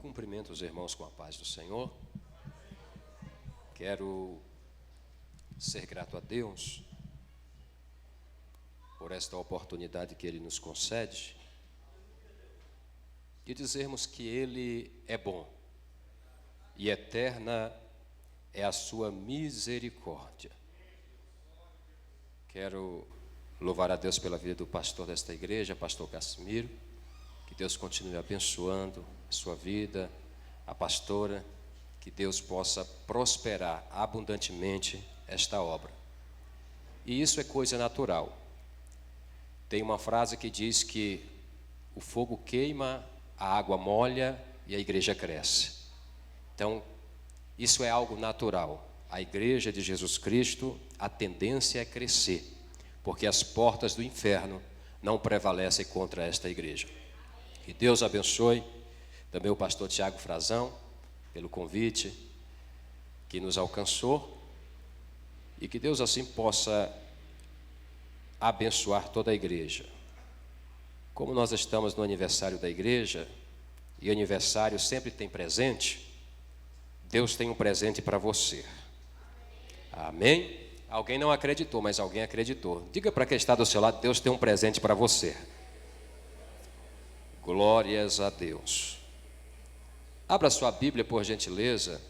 Cumprimento os irmãos com a paz do Senhor. Quero ser grato a Deus por esta oportunidade que Ele nos concede de dizermos que Ele é bom e eterna é a sua misericórdia. Quero louvar a Deus pela vida do pastor desta igreja, pastor Casimiro. Que Deus continue abençoando a sua vida, a pastora, que Deus possa prosperar abundantemente esta obra. E isso é coisa natural. Tem uma frase que diz que o fogo queima, a água molha e a igreja cresce. Então, isso é algo natural. A igreja de Jesus Cristo, a tendência é crescer, porque as portas do inferno não prevalecem contra esta igreja. Que Deus abençoe também o pastor Tiago Frazão, pelo convite que nos alcançou, e que Deus assim possa abençoar toda a igreja. Como nós estamos no aniversário da igreja, e aniversário sempre tem presente, Deus tem um presente para você. Amém? Alguém não acreditou, mas alguém acreditou. Diga para quem está do seu lado, Deus tem um presente para você. Glórias a Deus. Abra sua Bíblia, por gentileza.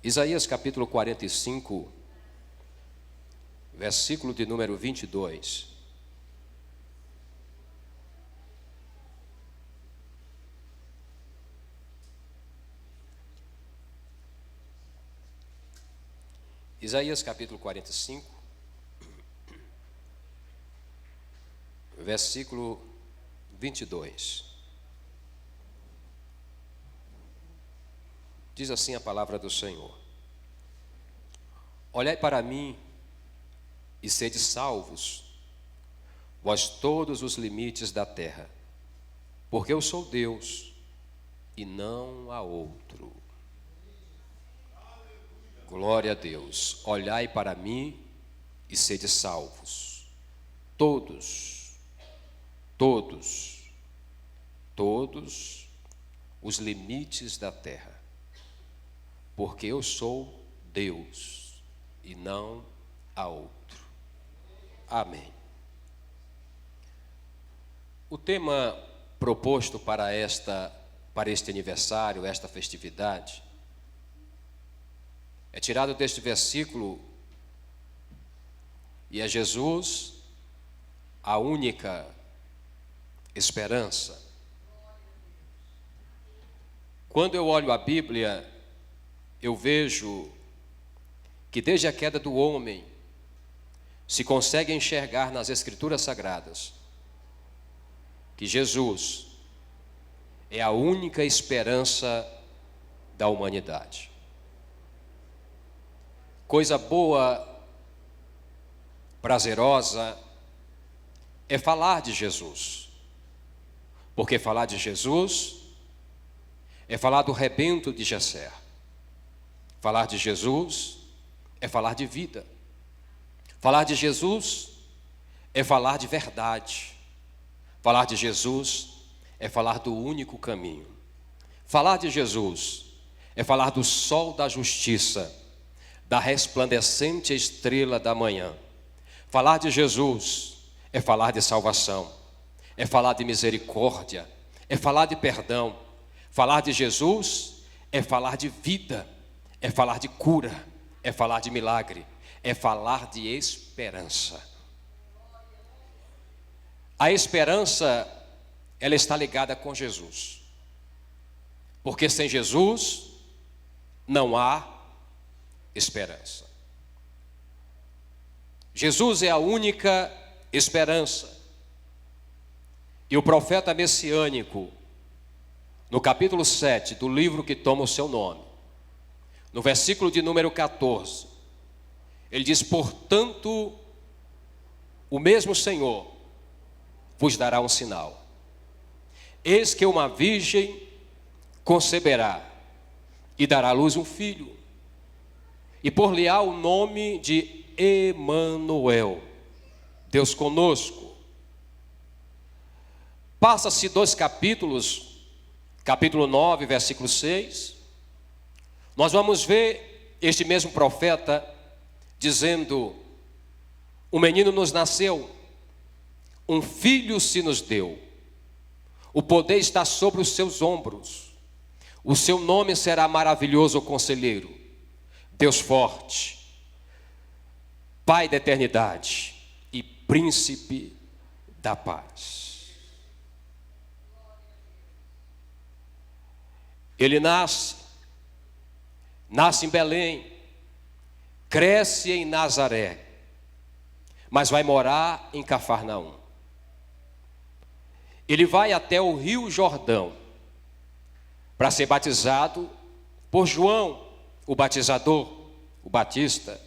Isaías capítulo 45, versículo de número 22. Isaías capítulo 45, versículo 22. Diz assim a palavra do Senhor: Olhai para mim e sede salvos, vós todos os limites da terra, porque eu sou Deus e não há outro. Glória a Deus. Olhai para mim e sede salvos, todos os limites da terra, porque eu sou Deus e não há outro. Amém. O tema proposto para este aniversário, esta festividade, é tirado deste versículo, e é Jesus, a única esperança. Quando eu olho a Bíblia, eu vejo que desde a queda do homem se consegue enxergar nas Escrituras Sagradas que Jesus é a única esperança da humanidade. Coisa boa, prazerosa, é falar de Jesus. Porque falar de Jesus é falar do rebento de Jessé. Falar de Jesus é falar de vida. Falar de Jesus é falar de verdade. Falar de Jesus é falar do único caminho. Falar de Jesus é falar do sol da justiça, da resplandecente estrela da manhã. Falar de Jesus é falar de salvação. É falar de misericórdia, é falar de perdão. Falar de Jesus é falar de vida, é falar de cura, é falar de milagre, é falar de esperança. A esperança, ela está ligada com Jesus, porque sem Jesus não há esperança. Jesus é a única esperança. E o profeta messiânico, no capítulo 7 do livro que toma o seu nome, no versículo de número 14, ele diz: portanto, o mesmo Senhor vos dará um sinal. Eis que uma virgem conceberá e dará à luz um filho, e por-lhe-á o nome de Emanuel, Deus conosco. Passa-se 2 capítulos capítulo 9, versículo 6, nós vamos ver este mesmo profeta dizendo: um menino nos nasceu, um filho se nos deu, o poder está sobre os seus ombros, o seu nome será maravilhoso conselheiro, Deus forte, Pai da eternidade e príncipe da paz. Ele nasce em Belém, cresce em Nazaré, mas vai morar em Cafarnaum. Ele vai até o Rio Jordão para ser batizado por João, o batizador, o Batista.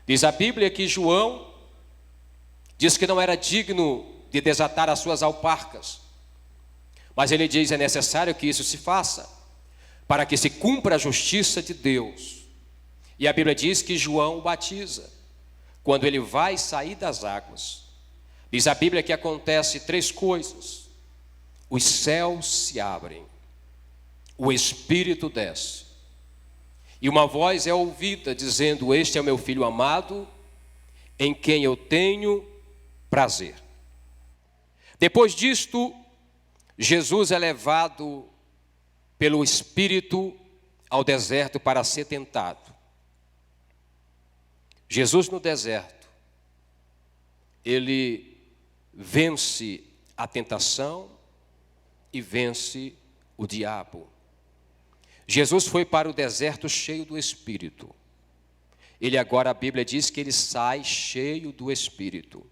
Diz a Bíblia que João diz que não era digno de desatar as suas alparcas, mas ele diz: é necessário que isso se faça, para que se cumpra a justiça de Deus. E a Bíblia diz que João o batiza. Quando ele vai sair das águas, diz a Bíblia que acontece 3 coisas: os céus se abrem, o Espírito desce, e uma voz é ouvida dizendo: este é o meu filho amado, em quem eu tenho prazer. Depois disto, Jesus é levado pelo Espírito ao deserto para ser tentado. Jesus no deserto, ele vence a tentação e vence o diabo. Jesus foi para o deserto cheio do Espírito. Ele agora, a Bíblia diz que ele sai cheio do Espírito.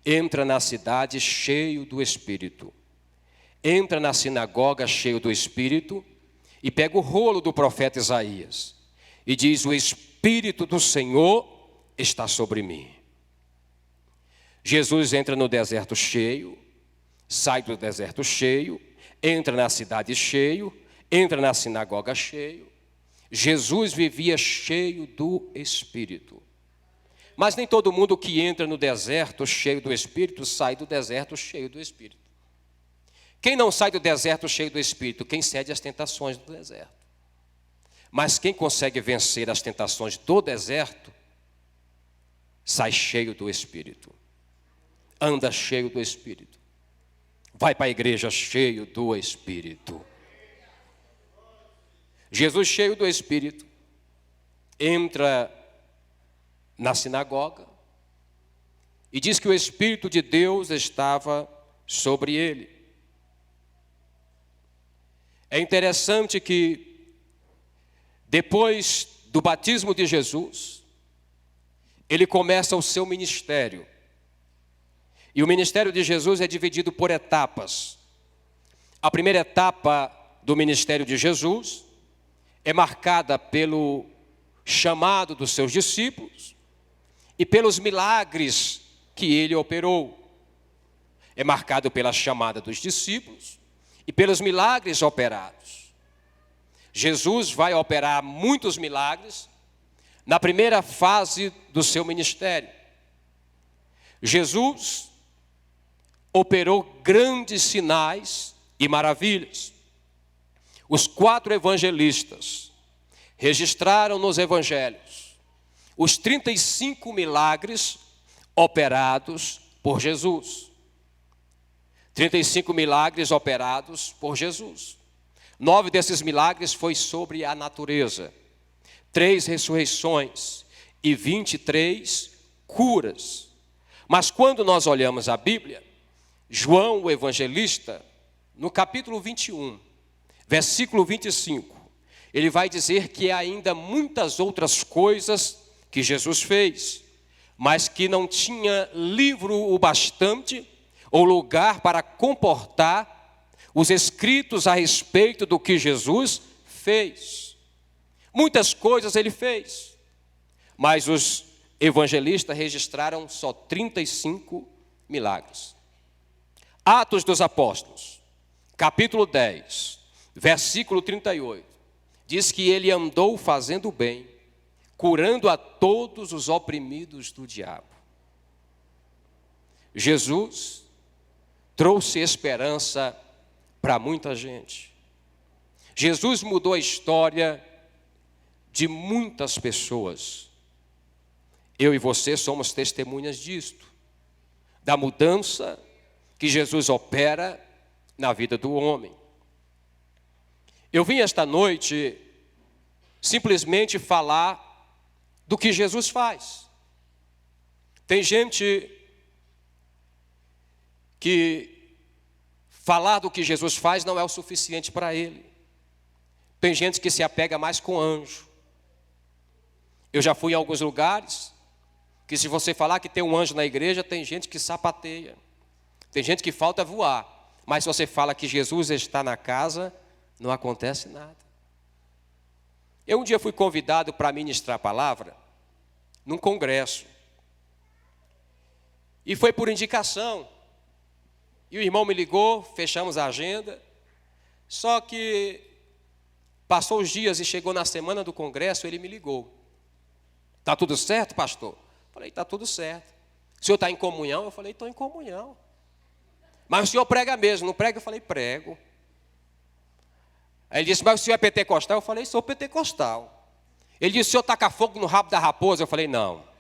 Entra na cidade cheio do Espírito. Entra na sinagoga cheio do Espírito e pega o rolo do profeta Isaías e diz: o Espírito do Senhor está sobre mim. Jesus entra no deserto cheio, sai do deserto cheio, entra na cidade cheio, entra na sinagoga cheio. Jesus vivia cheio do Espírito. Mas nem todo mundo que entra no deserto cheio do Espírito sai do deserto cheio do Espírito. Quem não sai do deserto cheio do Espírito? Quem cede às tentações do deserto. Mas quem consegue vencer as tentações do deserto, sai cheio do Espírito. Anda cheio do Espírito. Vai para a igreja cheio do Espírito. Jesus cheio do Espírito entra na sinagoga e diz que o Espírito de Deus estava sobre ele. É interessante que depois do batismo de Jesus, ele começa o seu ministério. E o ministério de Jesus é dividido por etapas. A primeira etapa do ministério de Jesus é marcada pelo chamado dos seus discípulos e pelos milagres que ele operou. É marcado pela chamada dos discípulos e pelos milagres operados. Jesus vai operar muitos milagres na primeira fase do seu ministério. Jesus operou grandes sinais e maravilhas. Os 4 evangelistas registraram nos evangelhos os 35 milagres operados por Jesus. 35 milagres operados por Jesus. 9 desses milagres foi sobre a natureza. 3 ressurreições e 23 curas. Mas quando nós olhamos a Bíblia, João, o evangelista, no capítulo 21, versículo 25, ele vai dizer que há ainda muitas outras coisas que Jesus fez, mas que não tinha livro o bastante ou lugar para comportar os escritos a respeito do que Jesus fez. Muitas coisas ele fez, mas os evangelistas registraram só 35 milagres. Atos dos Apóstolos, capítulo 10, versículo 38, diz que ele andou fazendo bem, curando a todos os oprimidos do diabo. Jesus trouxe esperança para muita gente. Jesus mudou a história de muitas pessoas. Eu e você somos testemunhas disto, da mudança que Jesus opera na vida do homem. Eu vim esta noite simplesmente falar do que Jesus faz. Tem gente que falar do que Jesus faz não é o suficiente para ele. Tem gente que se apega mais com anjo. Eu já fui em alguns lugares que se você falar que tem um anjo na igreja, tem gente que sapateia. Tem gente que falta voar. Mas se você fala que Jesus está na casa, não acontece nada. Eu um dia fui convidado para ministrar a palavra num congresso. E foi por indicação. E o irmão me ligou, fechamos a agenda. Só que passou os dias e chegou na semana do congresso, ele me ligou. Está tudo certo, pastor? Eu falei, está tudo certo. O senhor está em comunhão? Eu falei, estou em comunhão. Mas o senhor prega mesmo, não prega? Eu falei, prego. Aí ele disse, mas o senhor é pentecostal? Eu falei, sou pentecostal. Ele disse, o senhor taca fogo no rabo da raposa? Eu falei, não.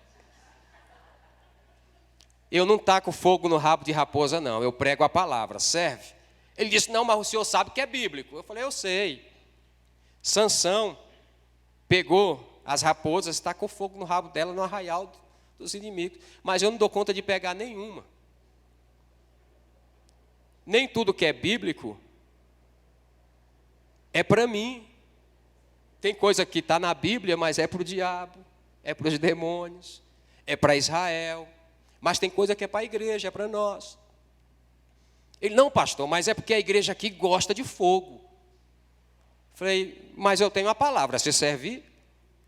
Eu não taco fogo no rabo de raposa, não. Eu prego a palavra, serve? Ele disse, não, mas o senhor sabe que é bíblico. Eu falei, eu sei. Sansão pegou as raposas, tacou fogo no rabo dela no arraial dos inimigos. Mas eu não dou conta de pegar nenhuma. Nem tudo que é bíblico é para mim. Tem coisa que está na Bíblia, mas é para o diabo, é para os demônios, é para Israel. Mas tem coisa que é para a igreja, é para nós. Ele, não, pastor, mas é porque a igreja aqui gosta de fogo. Falei, mas eu tenho a palavra, se servir,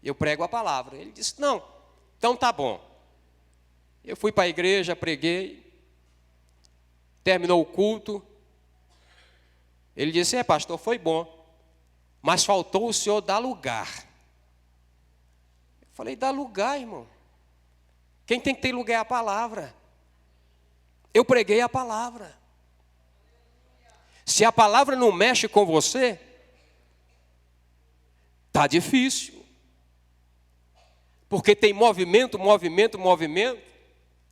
eu prego a palavra. Ele disse, não, então tá bom. Eu fui para a igreja, preguei, terminou o culto. Ele disse, pastor, foi bom, mas faltou o senhor dar lugar. Eu falei, dá lugar, irmão. Quem tem que ter lugar é a palavra. Eu preguei a palavra. Se a palavra não mexe com você, está difícil. Porque tem movimento,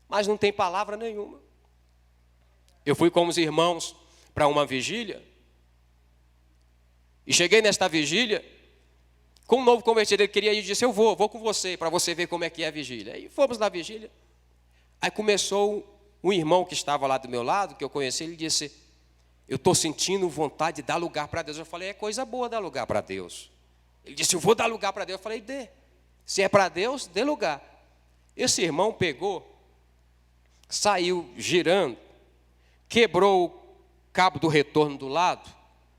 mas não tem palavra nenhuma. Eu fui com os irmãos para uma vigília. E cheguei nesta vigília, com um novo convertido, ele queria ir e disse, eu vou com você, para você ver como é que é a vigília. Aí fomos na vigília. Aí começou um irmão que estava lá do meu lado, que eu conheci, ele disse, eu estou sentindo vontade de dar lugar para Deus. Eu falei, é coisa boa dar lugar para Deus. Ele disse, eu vou dar lugar para Deus. Eu falei, dê. Se é para Deus, dê lugar. Esse irmão pegou, saiu girando, quebrou o cabo do retorno do lado,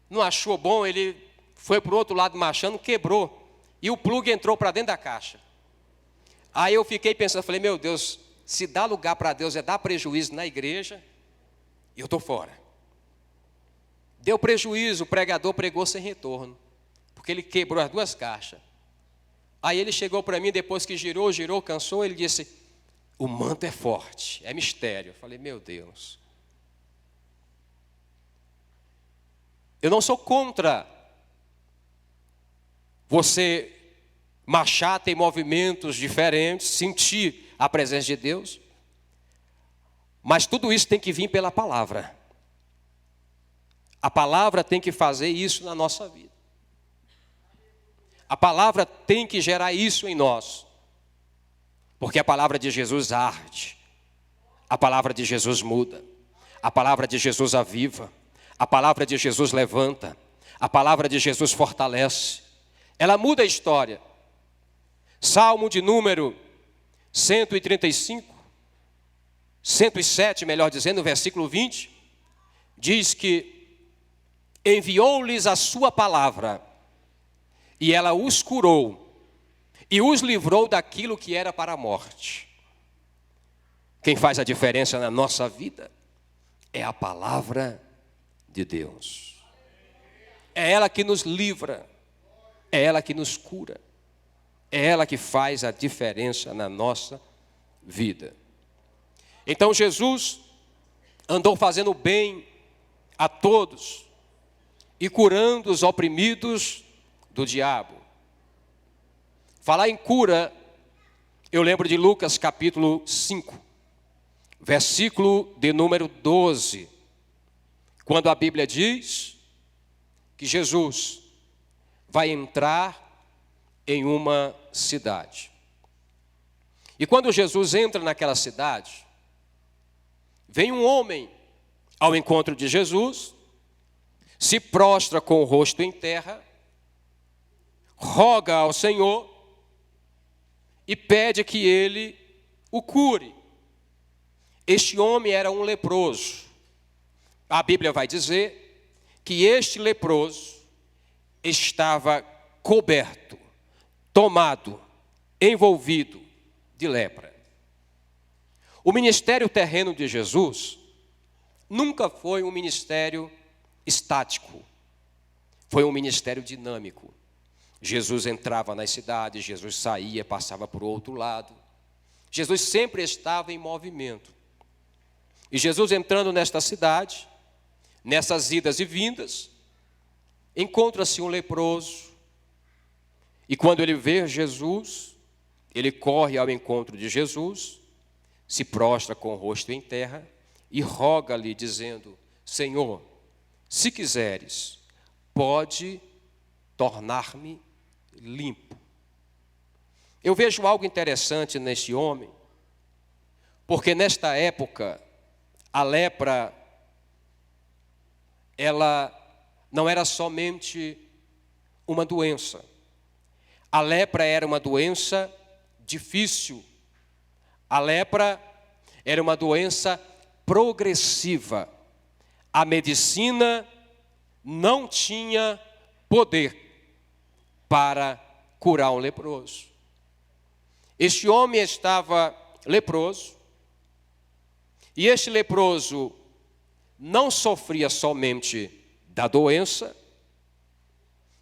não achou bom, ele foi para o outro lado marchando, quebrou, e o plug entrou para dentro da caixa. Aí eu fiquei pensando, falei, meu Deus, se dar lugar para Deus é dar prejuízo na igreja, eu estou fora. Deu prejuízo, o pregador pregou sem retorno, porque ele quebrou as duas caixas. Aí ele chegou para mim, depois que girou, cansou, ele disse, o manto é forte, é mistério. Eu falei, meu Deus. Eu não sou contra você marchar, ter movimentos diferentes, sentir a presença de Deus. Mas tudo isso tem que vir pela palavra. A palavra tem que fazer isso na nossa vida. A palavra tem que gerar isso em nós. Porque a palavra de Jesus arde. A palavra de Jesus muda. A palavra de Jesus aviva. A palavra de Jesus levanta. A palavra de Jesus fortalece. Ela muda a história. Salmo de número 135, 107, melhor dizendo, no versículo 20, diz que enviou-lhes a sua palavra, e ela os curou, e os livrou daquilo que era para a morte. Quem faz a diferença na nossa vida é a palavra de Deus. É ela que nos livra, é ela que nos cura, é ela que faz a diferença na nossa vida. Então Jesus andou fazendo bem a todos, e curando os oprimidos do diabo. Falar em cura, eu lembro de Lucas capítulo 5, versículo de número 12, quando a Bíblia diz que Jesus vai entrar em uma cidade. E quando Jesus entra naquela cidade, vem um homem ao encontro de Jesus, se prostra com o rosto em terra, roga ao Senhor e pede que ele o cure. Este homem era um leproso. A Bíblia vai dizer que este leproso estava coberto, tomado, envolvido de lepra. O ministério terreno de Jesus nunca foi um ministério estático, foi um ministério dinâmico. Jesus entrava nas cidades, Jesus saía, passava por outro lado. Jesus sempre estava em movimento. E Jesus entrando nesta cidade, nessas idas e vindas, encontra-se um leproso. E quando ele vê Jesus, ele corre ao encontro de Jesus, se prostra com o rosto em terra e roga-lhe dizendo: Senhor, se quiseres, pode tornar-me limpo. Eu vejo algo interessante neste homem, porque nesta época a lepra, ela não era somente uma doença. A lepra era uma doença difícil. A lepra era uma doença progressiva. A medicina não tinha poder para curar um leproso. Este homem estava leproso, e este leproso não sofria somente da doença,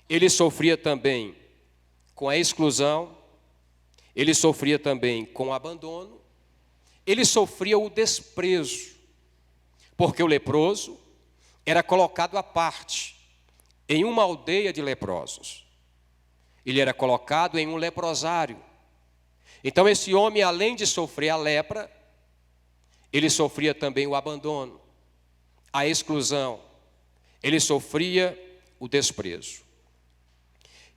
ele sofria também com a exclusão, ele sofria também com o abandono, ele sofria o desprezo, porque o leproso era colocado à parte em uma aldeia de leprosos. Ele era colocado em um leprosário. Então esse homem, além de sofrer a lepra, ele sofria também o abandono, a exclusão, ele sofria o desprezo.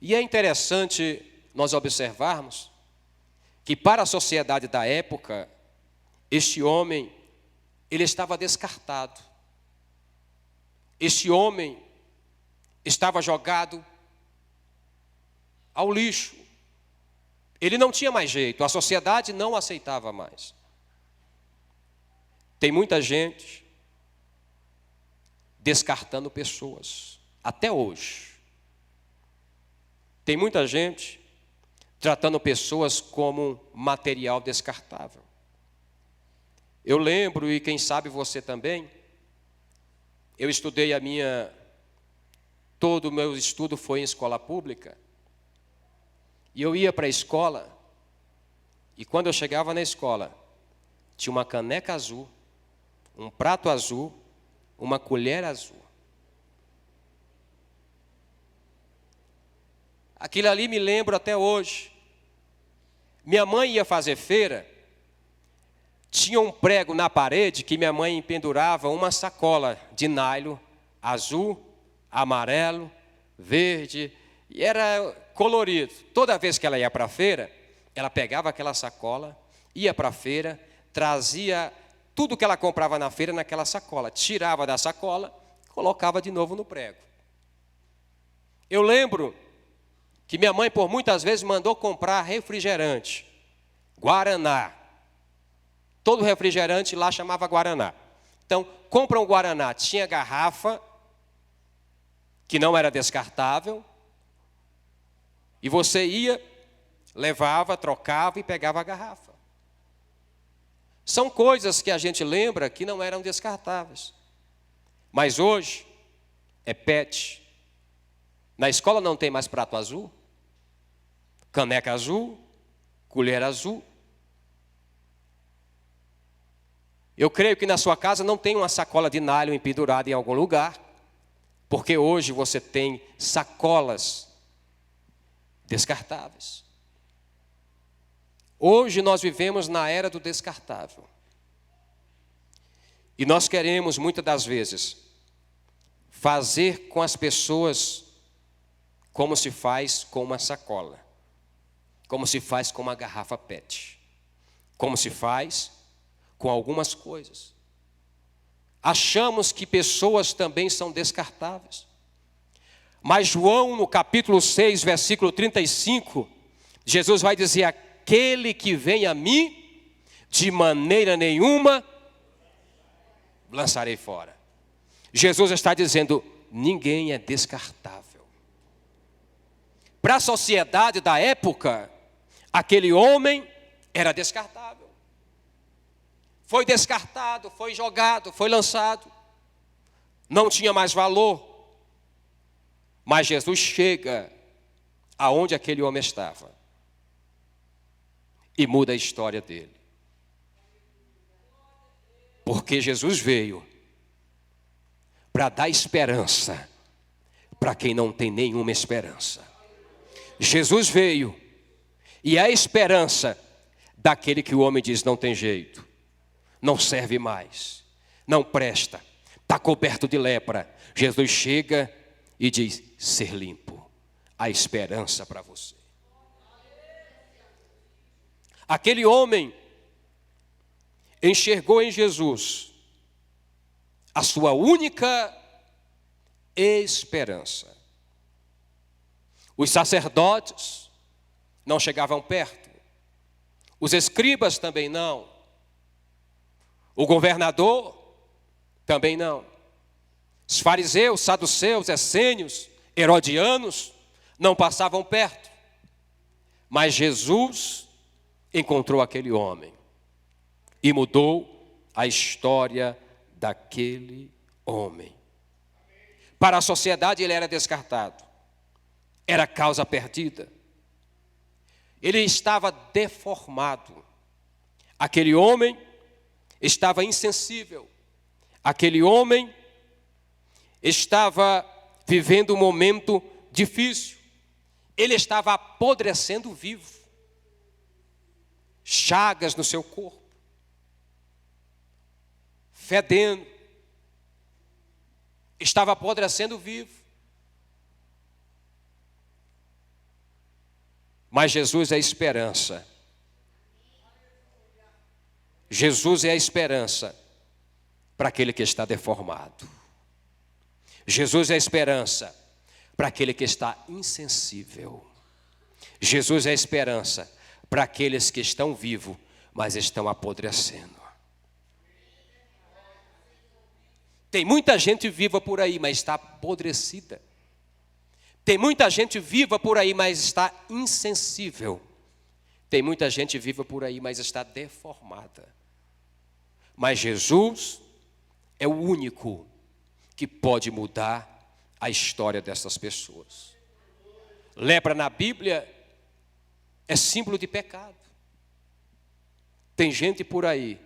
E é interessante nós observarmos que para a sociedade da época, este homem, ele estava descartado. Este homem estava jogado ao lixo. Ele não tinha mais jeito, a sociedade não o aceitava mais. Tem muita gente descartando pessoas, até hoje. Tem muita gente tratando pessoas como material descartável. Eu lembro, e quem sabe você também, eu estudei todo o meu estudo foi em escola pública, e eu ia para a escola, e quando eu chegava na escola, tinha uma caneca azul, um prato azul, uma colher azul. Aquilo ali me lembro até hoje. Minha mãe ia fazer feira, tinha um prego na parede que minha mãe pendurava uma sacola de nylon, azul, amarelo, verde, e era colorido. Toda vez que ela ia para a feira, ela pegava aquela sacola, ia para a feira, trazia tudo que ela comprava na feira naquela sacola, tirava da sacola, colocava de novo no prego. Eu lembro que minha mãe por muitas vezes mandou comprar refrigerante, Guaraná. Todo refrigerante lá chamava Guaraná. Então, compra um Guaraná, tinha garrafa, que não era descartável, e você ia, levava, trocava e pegava a garrafa. São coisas que a gente lembra que não eram descartáveis. Mas hoje, é PET. Na escola não tem mais prato azul, caneca azul, colher azul. Eu creio que na sua casa não tem uma sacola de nylon pendurada em algum lugar, Porque hoje você tem sacolas descartáveis. Hoje nós vivemos na era do descartável. E nós queremos, muitas das vezes, fazer com as pessoas como se faz com uma sacola, como se faz com uma garrafa PET, como se faz com algumas coisas. Achamos que pessoas também são descartáveis. Mas João, no capítulo 6, versículo 35, Jesus vai dizer: aquele que vem a mim, de maneira nenhuma lançarei fora. Jesus está dizendo: ninguém é descartável. Para a sociedade da época, aquele homem era descartável. Foi descartado, foi jogado, foi lançado. Não tinha mais valor. Mas Jesus chega aonde aquele homem estava e muda a história dele. Porque Jesus veio para dar esperança para quem não tem nenhuma esperança. Jesus veio e é a esperança daquele que o homem diz: não tem jeito, não serve mais, não presta, está coberto de lepra. Jesus chega e diz: ser limpo, a esperança para você. Aquele homem enxergou em Jesus a sua única esperança. Os sacerdotes não chegavam perto, os escribas também não, o governador também não, os fariseus, saduceus, essênios, herodianos não passavam perto. Mas Jesus encontrou aquele homem e mudou a história daquele homem. Para a sociedade ele era descartado, era causa perdida. Ele estava deformado. Aquele homem estava insensível. Aquele homem estava vivendo um momento difícil. Ele estava apodrecendo vivo. Chagas no seu corpo, fedendo, estava apodrecendo vivo. Mas Jesus é a esperança. Jesus é a esperança para aquele que está deformado. Jesus é a esperança para aquele que está insensível. Jesus é a esperança para aqueles que estão vivos, mas estão apodrecendo. Tem muita gente viva por aí, mas está apodrecida. Tem muita gente viva por aí, mas está insensível. Tem muita gente viva por aí, mas está deformada. Mas Jesus é o único que pode mudar a história dessas pessoas. Lepra na Bíblia é símbolo de pecado. Tem gente por aí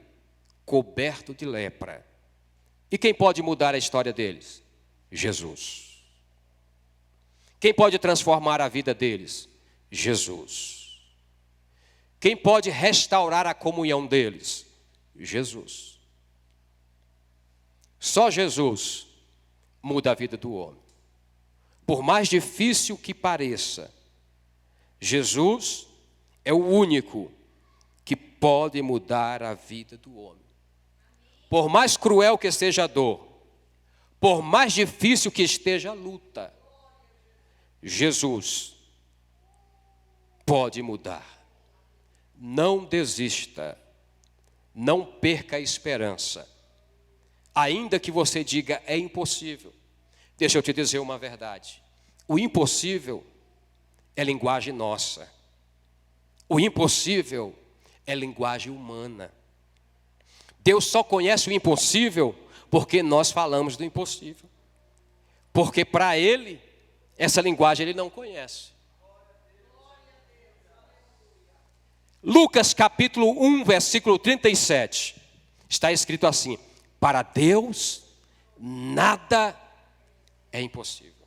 coberto de lepra. E quem pode mudar a história deles? Jesus. Quem pode transformar a vida deles? Jesus. Quem pode restaurar a comunhão deles? Jesus. Só Jesus muda a vida do homem. Por mais difícil que pareça, Jesus é o único que pode mudar a vida do homem. Por mais cruel que seja a dor, por mais difícil que esteja a luta, Jesus pode mudar. Não desista, não perca a esperança. Ainda que você diga é impossível, deixa eu te dizer uma verdade. O impossível é linguagem nossa. O impossível é linguagem humana. Deus só conhece o impossível porque nós falamos do impossível. Porque para Ele, essa linguagem Ele não conhece. Lucas capítulo 1, versículo 37. Está escrito assim: para Deus nada é impossível.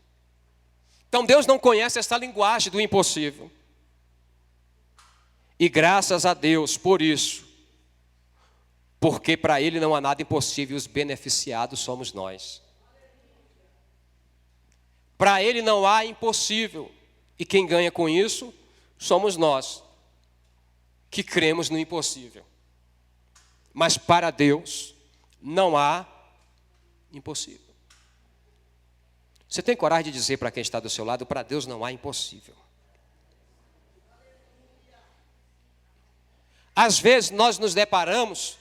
Então Deus não conhece essa linguagem do impossível. E graças a Deus por isso, porque para Ele não há nada impossível e os beneficiados somos nós. Para Ele não há impossível e quem ganha com isso somos nós, que cremos no impossível. Mas para Deus não há impossível. Você tem coragem de dizer para quem está do seu lado, para Deus não há impossível. Às vezes nós nos deparamos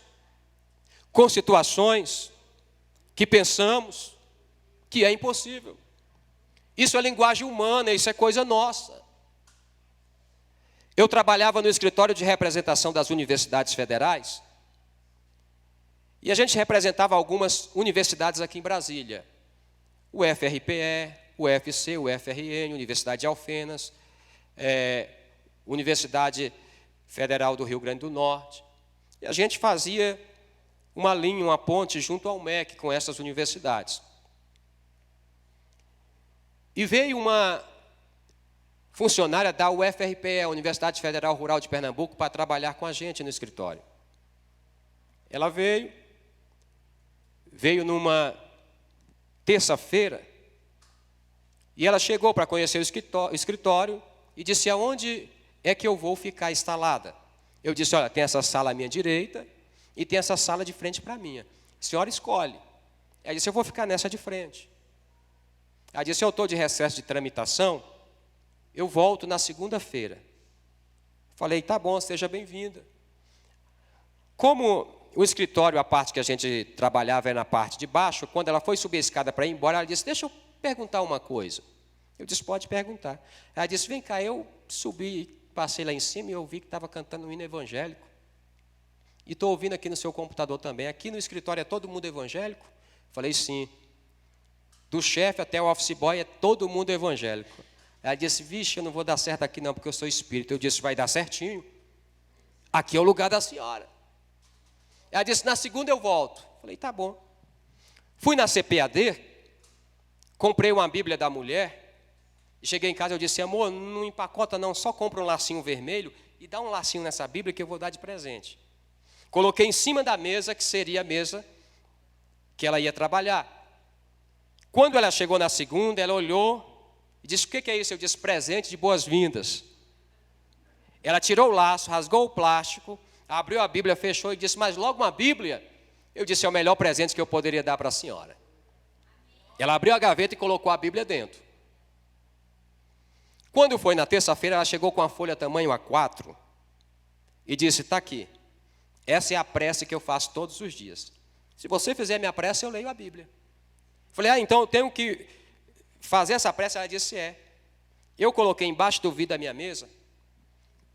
com situações que pensamos que é impossível. Isso é linguagem humana, isso é coisa nossa. Eu trabalhava no escritório de representação das universidades federais e a gente representava algumas universidades aqui em Brasília. O FRPE, o UFC, o FRN, Universidade de Alfenas, Universidade Federal do Rio Grande do Norte. E a gente fazia uma linha, uma ponte junto ao MEC com essas universidades. E veio uma funcionária da UFRPE, a Universidade Federal Rural de Pernambuco, para trabalhar com a gente no escritório. Ela veio numa terça-feira, e ela chegou para conhecer o escritório e disse, aonde é que eu vou ficar instalada? Eu disse, olha, tem essa sala à minha direita e tem essa sala de frente para a minha. A senhora escolhe. Ela disse, eu vou ficar nessa de frente. Ela disse, eu estou de recesso de tramitação, eu volto na segunda-feira. Falei, tá bom, seja bem-vinda. Como o escritório, a parte que a gente trabalhava é na parte de baixo, quando ela foi subir a escada para ir embora, ela disse, deixa eu perguntar uma coisa. Eu disse, pode perguntar. Ela disse, vem cá, eu subi, passei lá em cima e eu vi que estava cantando um hino evangélico. E estou ouvindo aqui no seu computador também. Aqui no escritório é todo mundo evangélico? Falei, sim. Do chefe até o office boy é todo mundo evangélico. Ela disse, vixe, eu não vou dar certo aqui não, porque eu sou espírita. Eu disse, vai dar certinho. Aqui é o lugar da senhora. Ela disse, na segunda eu volto. Falei, tá bom. Fui na CPAD, comprei uma Bíblia da mulher, e cheguei em casa e eu disse, amor, não empacota não, só compra um lacinho vermelho e dá um lacinho nessa Bíblia que eu vou dar de presente. Coloquei em cima da mesa, que seria a mesa que ela ia trabalhar. Quando ela chegou na segunda, ela olhou e disse, o que é isso? Eu disse, presente de boas-vindas. Ela tirou o laço, rasgou o plástico, abriu a Bíblia, fechou e disse, mas logo uma Bíblia? Eu disse, é o melhor presente que eu poderia dar para a senhora. Ela abriu a gaveta e colocou a Bíblia dentro. Quando foi na terça-feira, ela chegou com a folha tamanho A4 e disse, está aqui, essa é a prece que eu faço todos os dias. Se você fizer a minha prece, eu leio a Bíblia. Falei, então eu tenho que fazer essa prece? Ela disse, é. Eu coloquei embaixo do vidro da minha mesa,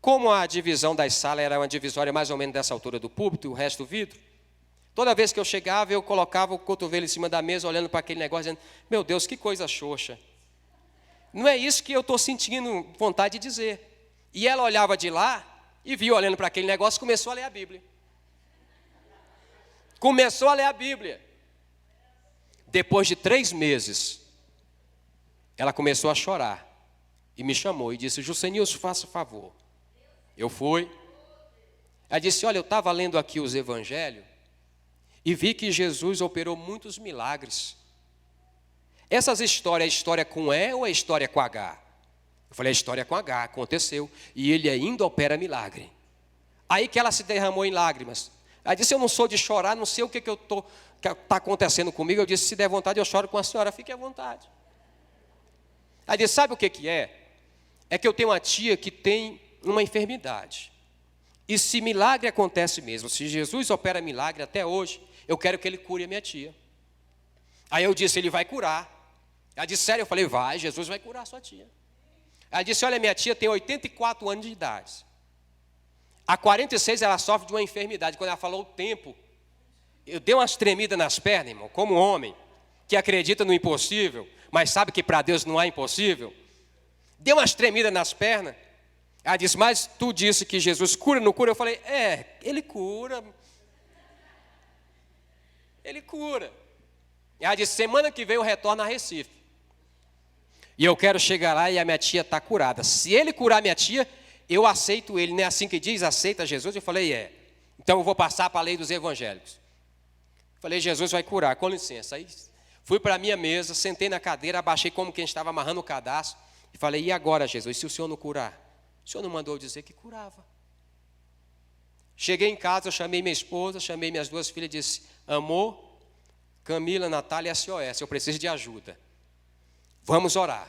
como a divisão das salas era uma divisória mais ou menos dessa altura do púlpito, o resto do vidro, toda vez que eu chegava, eu colocava o cotovelo em cima da mesa, olhando para aquele negócio, dizendo, meu Deus, que coisa xoxa. Não é isso que eu estou sentindo vontade de dizer. E ela olhava de lá, e viu olhando para aquele negócio, começou a ler a Bíblia. Começou a ler a Bíblia. Depois de 3 meses, ela começou a chorar. E me chamou e disse, Juscenilson, faça favor. Eu fui. Ela disse, olha, eu estava lendo aqui os evangelhos e vi que Jesus operou muitos milagres. Essas histórias, é história com E ou é história com H? Eu falei, é história com H, aconteceu. E ele ainda opera milagre. Aí que ela se derramou em lágrimas. Ela disse, eu não sou de chorar, não sei o que está acontecendo comigo. Eu disse, se der vontade eu choro com a senhora, fique à vontade. Ela disse, sabe o que é? É que eu tenho uma tia que tem uma enfermidade. E se milagre acontece mesmo, se Jesus opera milagre até hoje, eu quero que ele cure a minha tia. Aí eu disse, ele vai curar. Ela disse, sério? Eu falei, vai, Jesus vai curar a sua tia. Ela disse, olha, minha tia tem 84 anos de idade. Há 46 ela sofre de uma enfermidade. Quando ela falou o tempo, eu dei umas tremidas nas pernas, irmão, como homem, que acredita no impossível, mas sabe que para Deus não há impossível. Deu umas tremidas nas pernas. Ela disse, mas tu disse que Jesus cura, não cura? Eu falei, ele cura. Ele cura. Ela disse, semana que vem eu retorno a Recife. E eu quero chegar lá e a minha tia está curada. Se ele curar minha tia, eu aceito ele. Não é assim que diz? Aceita Jesus? Eu falei, é. Então eu vou passar para a lei dos evangélicos. Falei, Jesus vai curar, com licença. Aí fui para a minha mesa, sentei na cadeira, abaixei como quem estava amarrando o cadastro. E falei, e agora, Jesus, se o Senhor não curar? O Senhor não mandou eu dizer que curava. Cheguei em casa, eu chamei minha esposa, chamei minhas duas filhas e disse, amor, Camila, Natália e SOS, eu preciso de ajuda. Vamos orar.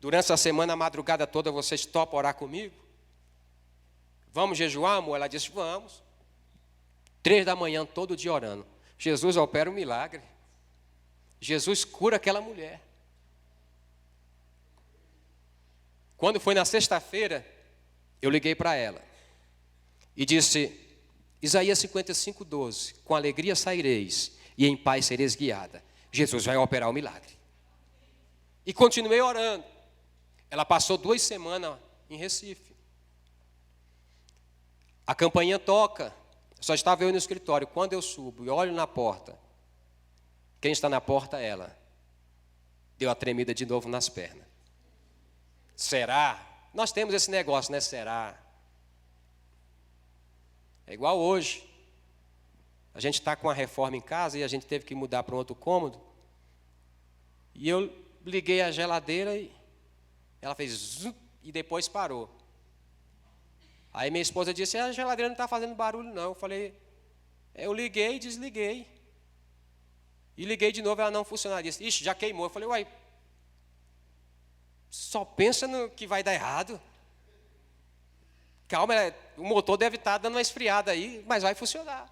Durante essa semana, a madrugada toda, vocês topam orar comigo? Vamos jejuar, amor? Ela disse, vamos. 3 da manhã, todo dia orando. Jesus opera um milagre. Jesus cura aquela mulher. Quando foi na sexta-feira, eu liguei para ela e disse, Isaías 55:12, com alegria saireis e em paz sereis guiada. Jesus vai operar o milagre. E continuei orando. Ela passou 2 semanas em Recife. A campainha toca. Só estava eu no escritório. Quando eu subo e olho na porta, quem está na porta? Ela. Deu a tremida de novo nas pernas. Será? Nós temos esse negócio, né? Será? É igual hoje. A gente está com uma reforma em casa e a gente teve que mudar para um outro cômodo. E eu liguei a geladeira e ela fez zup, e depois parou. Aí minha esposa disse, a geladeira não está fazendo barulho não. Eu falei, eu liguei e desliguei. E liguei de novo, ela não funcionava. Disse, ixi, já queimou. Eu falei, uai, só pensa no que vai dar errado. Calma, o motor deve estar dando uma esfriada aí, mas vai funcionar.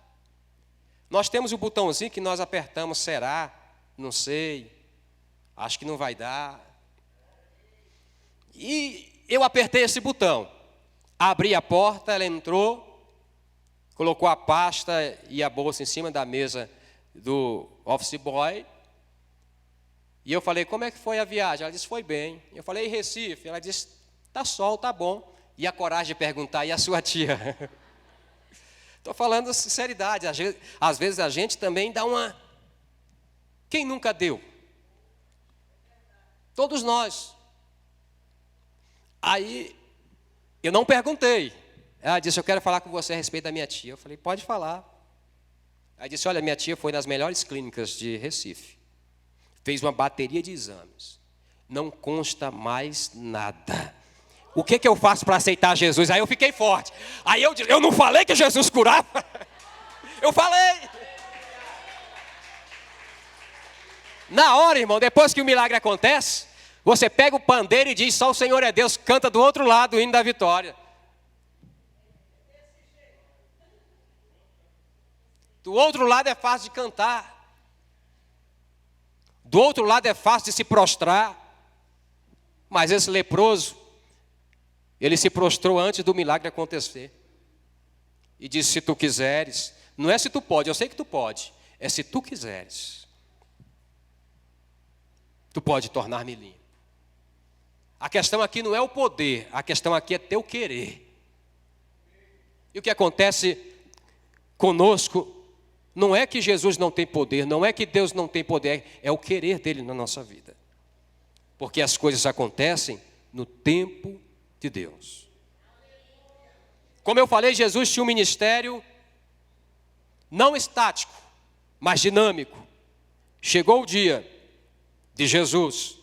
Nós temos o botãozinho que nós apertamos, será? Não sei, acho que não vai dar. E eu apertei esse botão, abri a porta, ela entrou, colocou a pasta e a bolsa em cima da mesa do office boy. E eu falei, como é que foi a viagem? Ela disse, foi bem. Eu falei, e Recife? Ela disse, tá sol, tá bom. E a coragem de perguntar, e a sua tia? Estou falando sinceridade. Às vezes a gente também dá uma... Quem nunca deu? Todos nós. Aí, eu não perguntei. Ela disse, eu quero falar com você a respeito da minha tia. Eu falei, pode falar. Aí disse, olha, minha tia foi nas melhores clínicas de Recife. Fez uma bateria de exames. Não consta mais nada. O que eu faço para aceitar Jesus? Aí eu fiquei forte. Aí eu disse, eu não falei que Jesus curava? Eu falei. Na hora, irmão, depois que o milagre acontece, você pega o pandeiro e diz, só o Senhor é Deus, canta do outro lado o hino da vitória. Do outro lado é fácil de cantar. Do outro lado é fácil de se prostrar. Mas esse leproso, ele se prostrou antes do milagre acontecer. E disse, se tu quiseres. Não é se tu pode, eu sei que tu pode. É se tu quiseres. Tu pode tornar-me limpo. A questão aqui não é o poder. A questão aqui é teu querer. E o que acontece conosco não é que Jesus não tem poder, não é que Deus não tem poder, é o querer dele na nossa vida. Porque as coisas acontecem no tempo de Deus. Como eu falei, Jesus tinha um ministério não estático, mas dinâmico. Chegou o dia de Jesus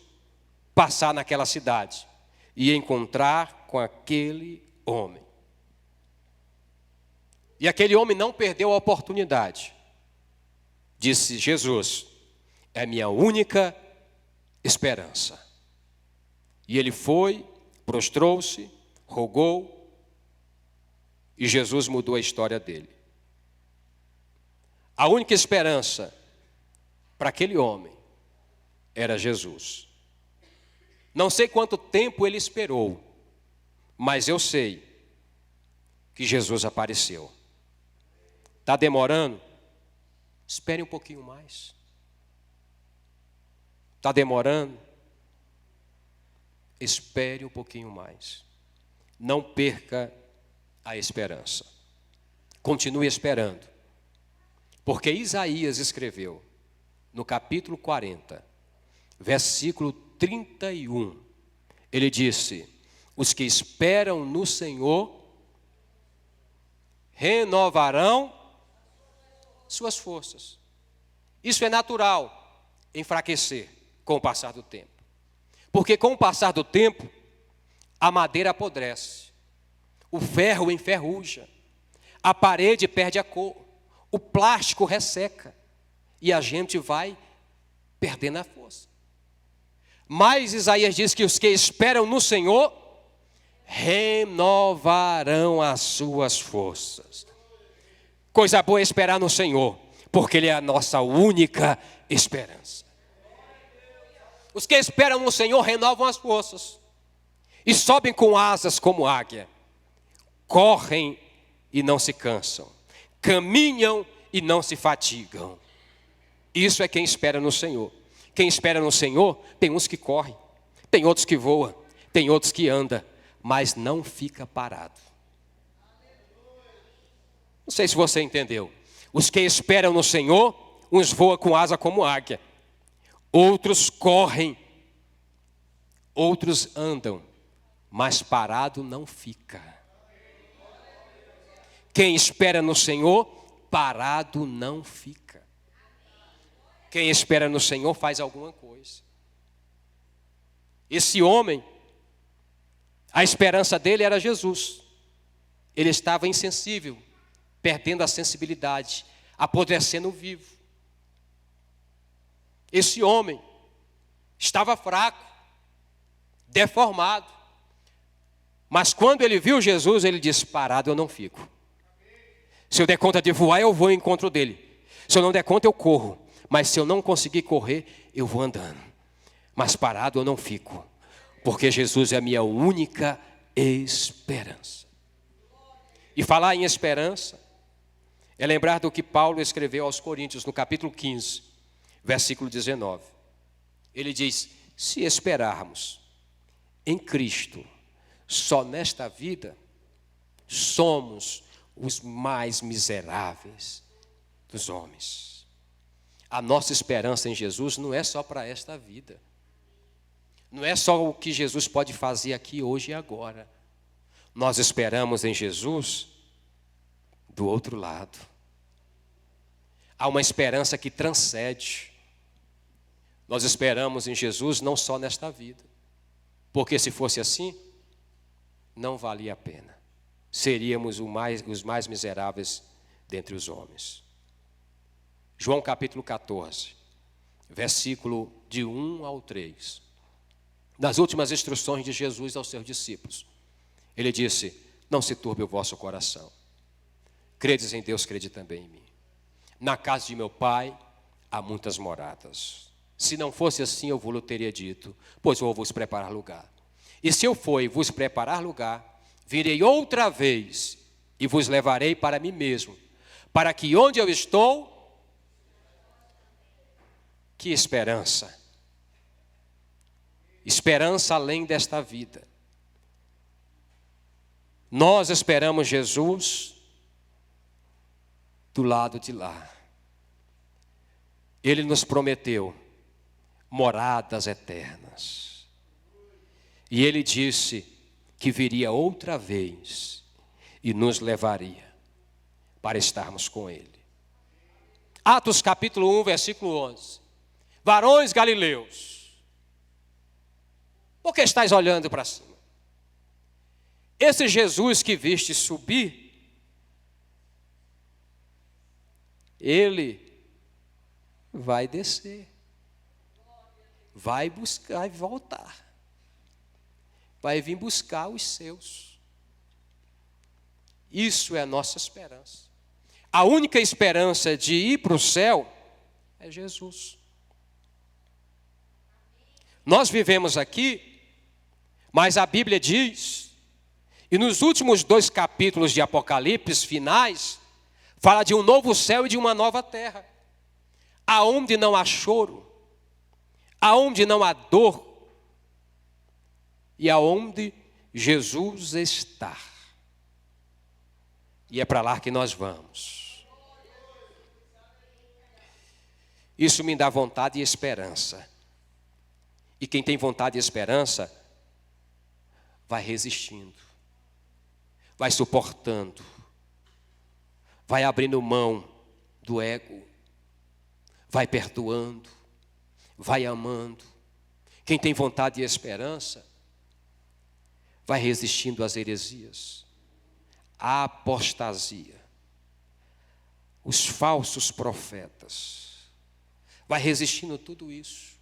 passar naquela cidade e encontrar com aquele homem. E aquele homem não perdeu a oportunidade. Disse Jesus, é minha única esperança. E ele foi, prostrou-se, rogou, e Jesus mudou a história dele. A única esperança para aquele homem era Jesus. Não sei quanto tempo ele esperou, mas eu sei que Jesus apareceu. Está demorando? Espere um pouquinho mais. Está demorando? Espere um pouquinho mais. Não perca a esperança. Continue esperando. Porque Isaías escreveu, no capítulo 40, versículo 31, ele disse: os que esperam no Senhor renovarão suas forças. Isso é natural, enfraquecer com o passar do tempo. Porque com o passar do tempo, a madeira apodrece, o ferro enferruja, a parede perde a cor, o plástico resseca e a gente vai perdendo a força. Mas Isaías diz que os que esperam no Senhor renovarão as suas forças. Coisa boa é esperar no Senhor, porque Ele é a nossa única esperança. Os que esperam no Senhor renovam as forças e sobem com asas como águia. Correm e não se cansam, caminham e não se fatigam. Isso é quem espera no Senhor. Quem espera no Senhor, tem uns que correm, tem outros que voam, tem outros que andam, mas não fica parado. Não sei se você entendeu. Os que esperam no Senhor, uns voam com asa como águia, outros correm, outros andam, mas parado não fica. Quem espera no Senhor, parado não fica. Quem espera no Senhor faz alguma coisa. Esse homem, a esperança dele era Jesus. Ele estava insensível, perdendo a sensibilidade, apodrecendo vivo. Esse homem estava fraco, deformado. Mas quando ele viu Jesus, ele disse: parado eu não fico. Se eu der conta de voar, eu vou ao encontro dele. Se eu não der conta, eu corro. Mas se eu não conseguir correr, eu vou andando. Mas parado eu não fico, porque Jesus é a minha única esperança. E falar em esperança é lembrar do que Paulo escreveu aos Coríntios, no capítulo 15, versículo 19. Ele diz: se esperarmos em Cristo só nesta vida, somos os mais miseráveis dos homens. A nossa esperança em Jesus não é só para esta vida. Não é só o que Jesus pode fazer aqui, hoje e agora. Nós esperamos em Jesus do outro lado. Há uma esperança que transcende. Nós esperamos em Jesus não só nesta vida. Porque se fosse assim, não valia a pena. Seríamos os mais miseráveis dentre os homens. João capítulo 14, versículo de 1 ao 3. Das últimas instruções de Jesus aos seus discípulos. Ele disse: não se turbe o vosso coração. Credes em Deus, crede também em mim. Na casa de meu Pai há muitas moradas. Se não fosse assim, eu vos teria dito, pois vou vos preparar lugar. E se eu for e vos preparar lugar, virei outra vez e vos levarei para mim mesmo, para que onde eu estou... Que esperança! Esperança além desta vida. Nós esperamos Jesus do lado de lá. Ele nos prometeu moradas eternas. E Ele disse que viria outra vez e nos levaria para estarmos com Ele. Atos capítulo 1, versículo 11. Varões galileus, por que estáis olhando para cima? Esse Jesus que viste subir, Ele vai descer, vai buscar e voltar, vai vir buscar os seus. Isso é a nossa esperança. A única esperança de ir para o céu é Jesus. Nós vivemos aqui, mas a Bíblia diz, e nos últimos 2 capítulos de Apocalipse finais, fala de um novo céu e de uma nova terra, aonde não há choro, aonde não há dor, e aonde Jesus está. E é para lá que nós vamos. Isso me dá vontade e esperança. E quem tem vontade e esperança, vai resistindo, vai suportando, vai abrindo mão do ego, vai perdoando, vai amando. Quem tem vontade e esperança, vai resistindo às heresias, à apostasia, os falsos profetas, vai resistindo tudo isso,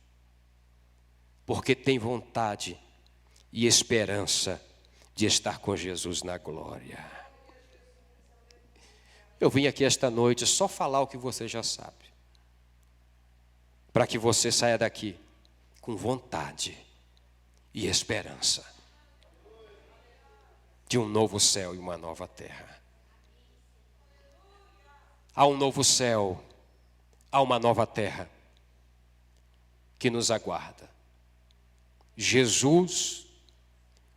porque tem vontade e esperança de estar com Jesus na glória. Eu vim aqui esta noite só falar o que você já sabe, para que você saia daqui com vontade e esperança de um novo céu e uma nova terra. Há um novo céu, há uma nova terra que nos aguarda. Jesus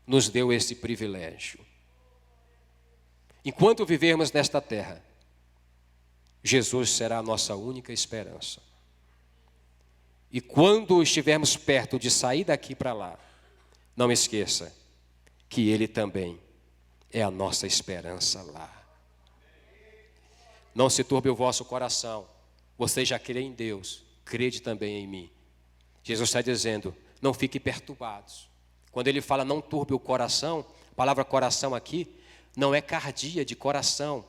nos deu esse privilégio. Enquanto vivermos nesta terra, Jesus será a nossa única esperança. E quando estivermos perto de sair daqui para lá, não esqueça que Ele também é a nossa esperança lá. Não se turbe o vosso coração. Você já crê em Deus, crede também em mim. Jesus está dizendo, não fiquem perturbados. Quando Ele fala não turbe o coração, a palavra coração aqui não é cardia de coração,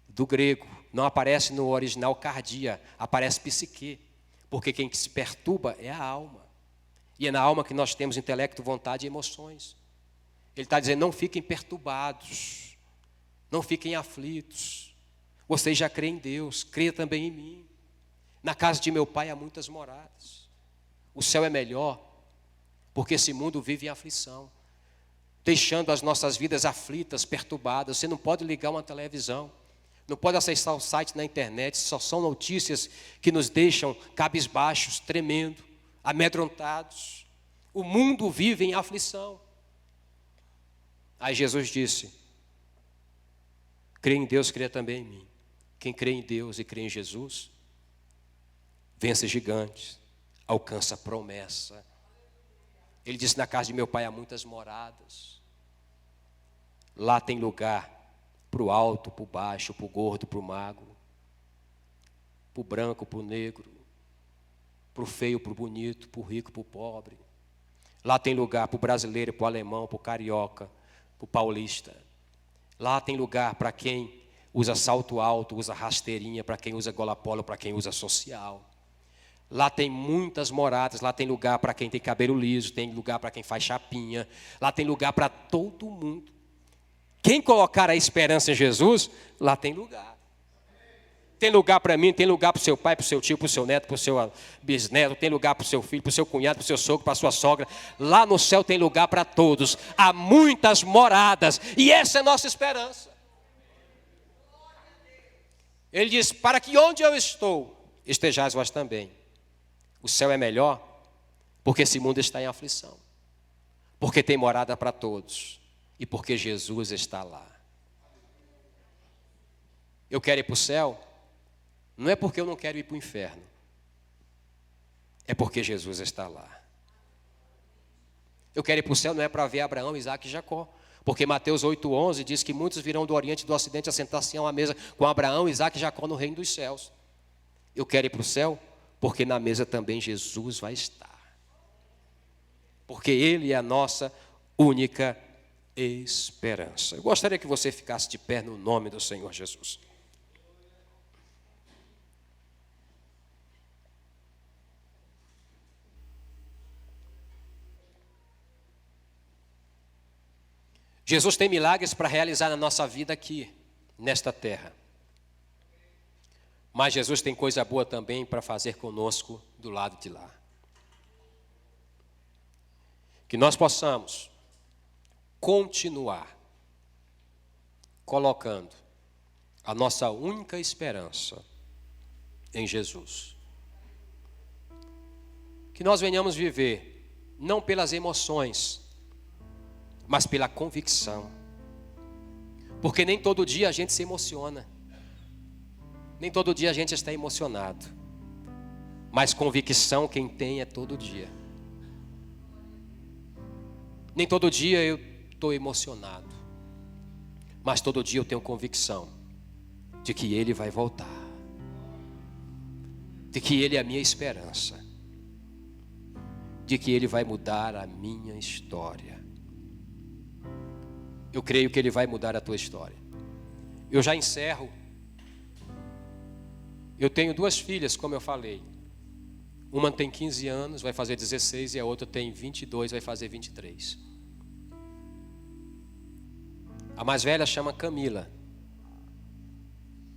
do grego. Não aparece no original cardia, aparece psique. Porque quem se perturba é a alma. E é na alma que nós temos intelecto, vontade e emoções. Ele está dizendo, não fiquem perturbados, não fiquem aflitos. Vocês já creem em Deus, creia também em mim. Na casa de meu Pai há muitas moradas. O céu é melhor, porque esse mundo vive em aflição, deixando as nossas vidas aflitas, perturbadas. Você não pode ligar uma televisão, não pode acessar o site na internet, só são notícias que nos deixam cabisbaixos, tremendo, amedrontados. O mundo vive em aflição. Aí Jesus disse, crê em Deus, crê também em mim. Quem crê em Deus e crê em Jesus, vence gigantes, alcança a promessa. Ele disse, na casa de meu Pai há muitas moradas. Lá tem lugar para o alto, para o baixo, para o gordo, para o magro, para o branco, para o negro, para o feio, para o bonito, para o rico, para o pobre. Lá tem lugar para o brasileiro, para o alemão, para o carioca, para o paulista. Lá tem lugar para quem usa salto alto, usa rasteirinha, para quem usa gola polo, para quem usa social. Lá tem muitas moradas, lá tem lugar para quem tem cabelo liso, tem lugar para quem faz chapinha, lá tem lugar para todo mundo. Quem colocar a esperança em Jesus, lá tem lugar. Tem lugar para mim, tem lugar para o seu pai, para o seu tio, para o seu neto, para o seu bisneto, tem lugar para o seu filho, para o seu cunhado, para o seu sogro, para a sua sogra. Lá no céu tem lugar para todos. Há muitas moradas e essa é a nossa esperança. Ele diz, para que onde eu estou, estejais vós também. O céu é melhor porque esse mundo está em aflição. Porque tem morada para todos. E porque Jesus está lá. Eu quero ir para o céu, não é porque eu não quero ir para o inferno. É porque Jesus está lá. Eu quero ir para o céu não é para ver Abraão, Isaac e Jacó. Porque Mateus 8,11 diz que muitos virão do Oriente e do Ocidente a sentar-se a uma mesa com Abraão, Isaac e Jacó no reino dos céus. Eu quero ir para o céu porque na mesa também Jesus vai estar. Porque Ele é a nossa única esperança. Eu gostaria que você ficasse de pé no nome do Senhor Jesus. Jesus tem milagres para realizar na nossa vida aqui, nesta terra. Mas Jesus tem coisa boa também para fazer conosco do lado de lá. Que nós possamos continuar colocando a nossa única esperança em Jesus. Que nós venhamos viver não pelas emoções, mas pela convicção. Porque nem todo dia a gente se emociona. Nem todo dia a gente está emocionado. Mas convicção quem tem é todo dia. Nem todo dia eu estou emocionado, mas todo dia eu tenho convicção de que Ele vai voltar, de que Ele é a minha esperança, de que Ele vai mudar a minha história. Eu creio que Ele vai mudar a tua história. Eu já encerro. Eu tenho 2 filhas, como eu falei. Uma tem 15 anos, vai fazer 16, e a outra tem 22, vai fazer 23. A mais velha chama Camila.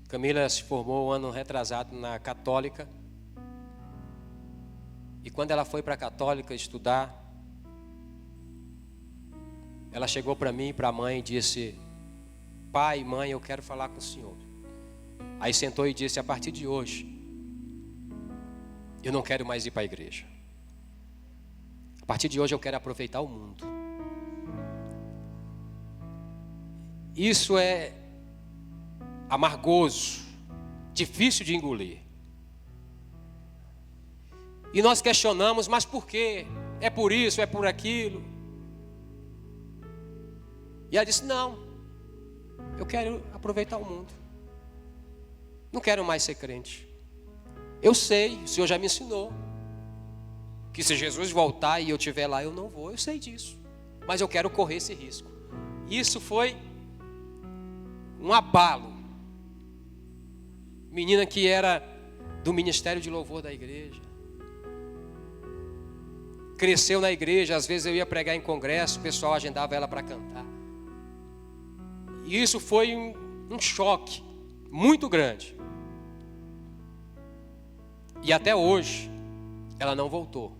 Camila se formou um ano retrasado na Católica. E quando ela foi para a Católica estudar, ela chegou para mim e para a mãe e disse: pai, mãe, eu quero falar com o senhor. Aí sentou e disse: a partir de hoje, eu não quero mais ir para a igreja. A partir de hoje eu quero aproveitar o mundo. Isso é amargoso, difícil de engolir. E nós questionamos, mas por quê? É por isso, é por aquilo? E ela disse: não, eu quero aproveitar o mundo. Não quero mais ser crente. Eu sei, o Senhor já me ensinou que se Jesus voltar e eu estiver lá, eu não vou. Eu sei disso, mas eu quero correr esse risco. Isso foi um abalo. Menina que era do ministério de louvor da igreja, cresceu na igreja. Às vezes eu ia pregar em congresso, o pessoal agendava ela para cantar. E isso foi um choque muito grande. E até hoje ela não voltou.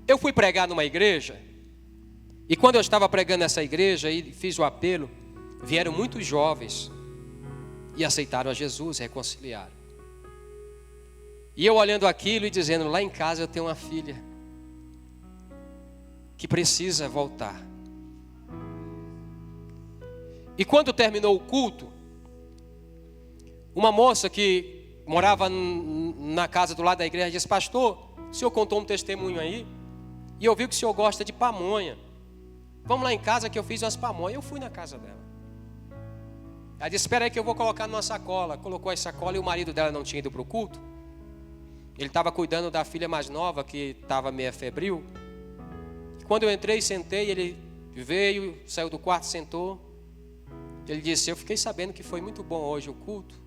Eu fui pregar numa igreja, e quando eu estava pregando nessa igreja e fiz o apelo, vieram muitos jovens e aceitaram a Jesus, reconciliaram. E eu olhando aquilo e dizendo: lá em casa eu tenho uma filha que precisa voltar. E quando terminou o culto, uma moça que morava na casa do lado da igreja disse: pastor, o senhor contou um testemunho aí, e eu vi que o senhor gosta de pamonha. Vamos lá em casa que eu fiz umas pamonhas. Eu fui na casa dela. Ela disse: espera aí que eu vou colocar numa sacola. Colocou a sacola, e o marido dela não tinha ido para o culto. Ele estava cuidando da filha mais nova, que estava meio febril. Quando eu entrei, sentei, ele veio, saiu do quarto, sentou. Ele disse: eu fiquei sabendo que foi muito bom hoje o culto.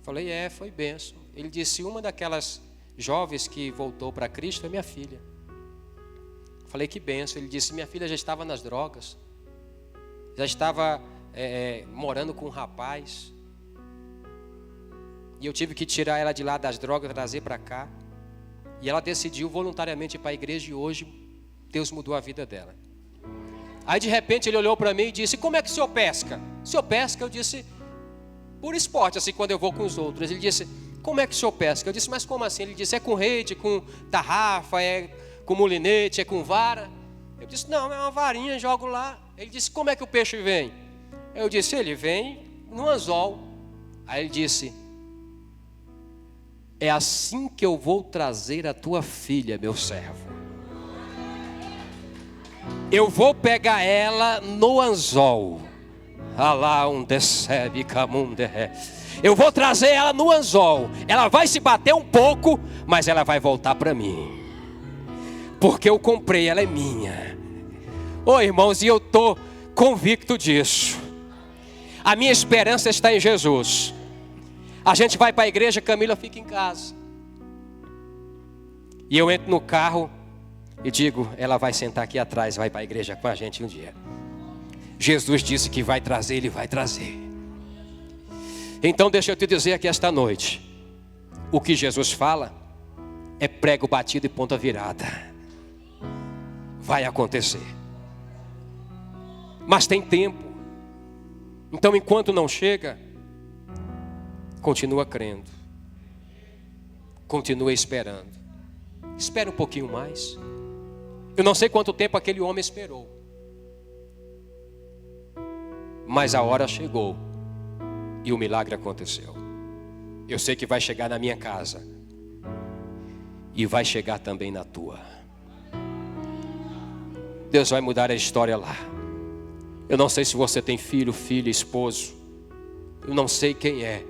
Falei: foi bênção. Ele disse: uma daquelas jovens que voltou para Cristo é minha filha. Falei: que bênção. Ele disse: minha filha já estava nas drogas, já estava morando com um rapaz, e eu tive que tirar ela de lá das drogas, trazer para cá, e ela decidiu voluntariamente ir para a igreja, e hoje Deus mudou a vida dela. Aí de repente ele olhou para mim e disse: como é que o senhor pesca? O senhor pesca? Eu disse: por esporte, assim, quando eu vou com os outros. Ele disse: como é que o senhor pesca? Eu disse: mas como assim? Ele disse: é com rede, com tarrafa, é com molinete, é com vara. Eu disse: não, é uma varinha, jogo lá. Ele disse: como é que o peixe vem? Eu disse: ele vem no anzol. Aí ele disse: é assim que eu vou trazer a tua filha, meu servo. Eu vou pegar ela no anzol. Alá um decebe camunde. Eu vou trazer ela no anzol. Ela vai se bater um pouco, mas ela vai voltar para mim, porque eu comprei, ela é minha. Irmãos, e eu estou convicto disso. A minha esperança está em Jesus. A gente vai para a igreja, Camila fica em casa. E eu entro no carro e digo: ela vai sentar aqui atrás, vai para a igreja com a gente um dia. Jesus disse que vai trazer, Ele vai trazer. Então deixa eu te dizer aqui esta noite: o que Jesus fala é prego batido e ponta virada. Vai acontecer. Mas tem tempo. Então enquanto não chega, continua crendo, continua esperando. Espera um pouquinho mais. Eu não sei quanto tempo aquele homem esperou, mas a hora chegou e o milagre aconteceu. Eu sei que vai chegar na minha casa e vai chegar também na tua. Deus vai mudar a história lá. Eu não sei se você tem filho, filha, esposo. Eu não sei quem é.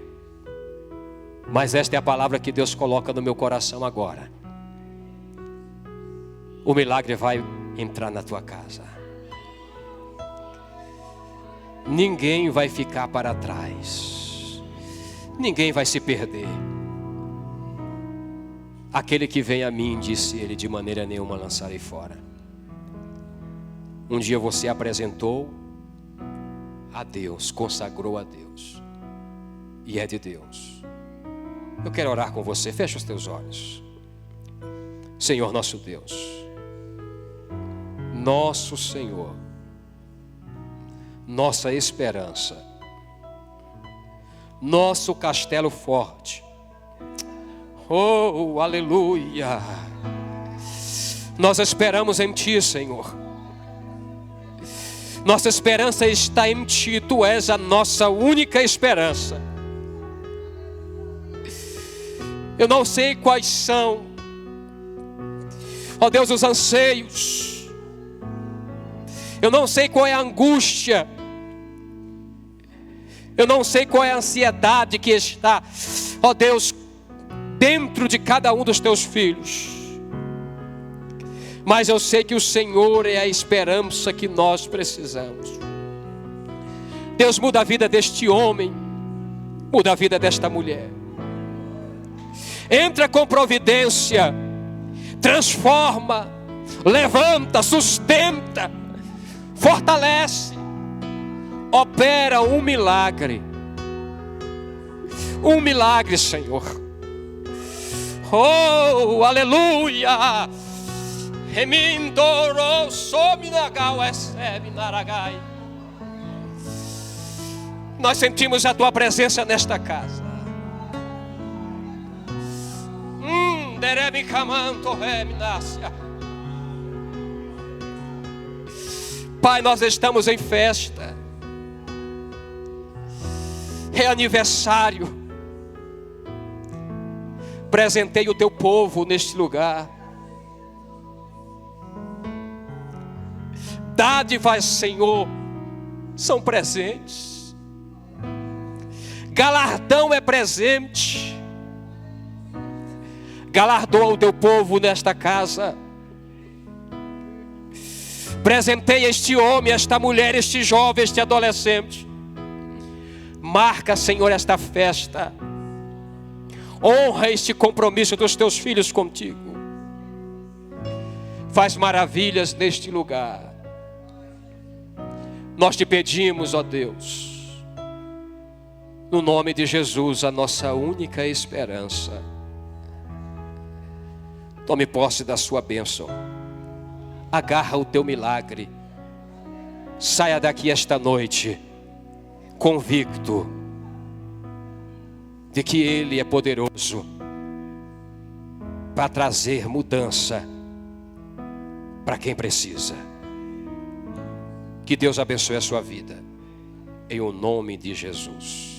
Mas esta é a palavra que Deus coloca no meu coração agora. O milagre vai entrar na tua casa. Ninguém vai ficar para trás. Ninguém vai se perder. Aquele que vem a mim, disse ele, de maneira nenhuma lançarei fora. Um dia você apresentou a Deus, consagrou a Deus. E é de Deus. Eu quero orar com você. Fecha os teus olhos. Senhor nosso Deus, nosso Senhor, nossa esperança, nosso castelo forte. Oh, aleluia. Nós esperamos em Ti, Senhor. Nossa esperança está em Ti. Tu és a nossa única esperança. Eu não sei quais são, ó Deus, os anseios. Eu não sei qual é a angústia. Eu não sei qual é a ansiedade que está, ó Deus, dentro de cada um dos Teus filhos. Mas eu sei que o Senhor é a esperança que nós precisamos. Deus, muda a vida deste homem, muda a vida desta mulher. Entra com providência, transforma, levanta, sustenta, fortalece, opera um milagre, Senhor. Oh, aleluia. Nós sentimos a Tua presença nesta casa. Pai, nós estamos em festa. É aniversário. Presentei o Teu povo neste lugar. Dádivas, Senhor, são presentes. Galardão é presente. Galardoa o Teu povo nesta casa. Presentei este homem, esta mulher, este jovem, este adolescente. Marca, Senhor, esta festa. Honra este compromisso dos Teus filhos contigo. Faz maravilhas neste lugar. Nós Te pedimos, ó Deus, no nome de Jesus, a nossa única esperança. Tome posse da sua bênção. Agarra o Teu milagre. Saia daqui esta noite convicto de que Ele é poderoso para trazer mudança para quem precisa. Que Deus abençoe a sua vida, em o nome de Jesus.